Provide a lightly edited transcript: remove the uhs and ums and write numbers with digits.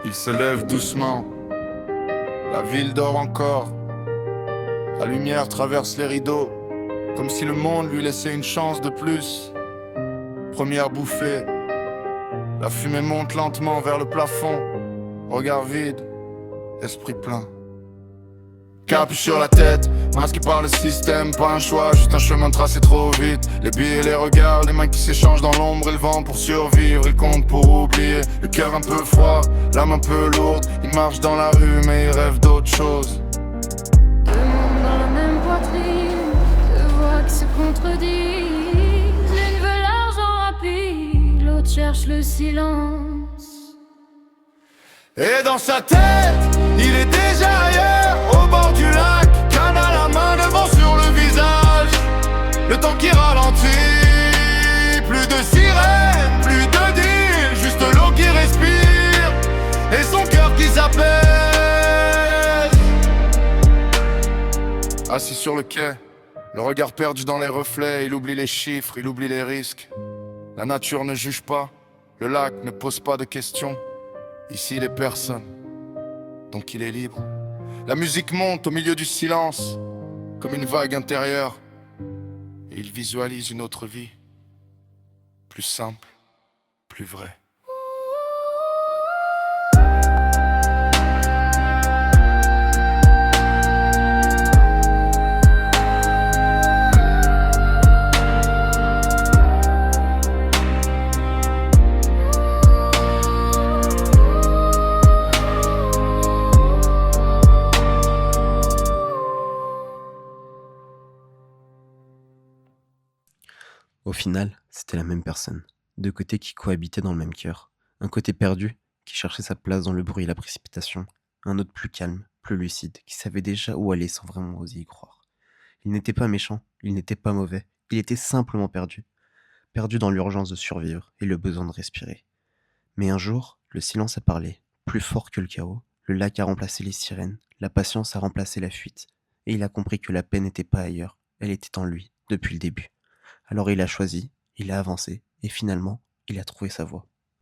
Il se lève doucement, la ville dort encore. La lumière traverse les rideaux, comme si le monde lui laissait une chance de plus. Première bouffée, la fumée monte lentement vers le plafond. Regard vide, esprit plein. Capuche sur la tête, masqué par le système. Pas un choix, juste un chemin tracé trop vite. Les billets, les regards, les mains qui s'échangent dans l'ombre et le vent pour survivre. Il compte pour oublier, le cœur un peu froid, l'âme un peu lourde. Il marche dans la rue mais il rêve d'autre chose. Deux mondes dans la même poitrine, deux voix qui se contredisent. L'une veut l'argent rapide, l'autre cherche le silence. Et dans sa tête, il est déjà ailleurs, au bord du lac, canne à la main, le vent sur le visage. Le temps qui ralentit, plus de sirène, plus de deal, juste l'eau qui respire et son cœur qui s'appelle. Assis sur le quai, le regard perdu dans les reflets, il oublie les chiffres, il oublie les risques. La nature ne juge pas, le lac ne pose pas de questions. Ici il est personne, donc il est libre. La musique monte au milieu du silence, comme une vague intérieure. Et il visualise une autre vie, plus simple, plus vraie. Au final, c'était la même personne, deux côtés qui cohabitaient dans le même cœur. Un côté perdu, qui cherchait sa place dans le bruit et la précipitation, un autre plus calme, plus lucide, qui savait déjà où aller sans vraiment oser y croire. Il n'était pas méchant, il n'était pas mauvais, il était simplement perdu. Perdu dans l'urgence de survivre et le besoin de respirer. Mais un jour, le silence a parlé, plus fort que le chaos, le lac a remplacé les sirènes, la patience a remplacé la fuite, et il a compris que la paix n'était pas ailleurs, elle était en lui, depuis le début. Alors il a choisi, il a avancé, et finalement, il a trouvé sa voie.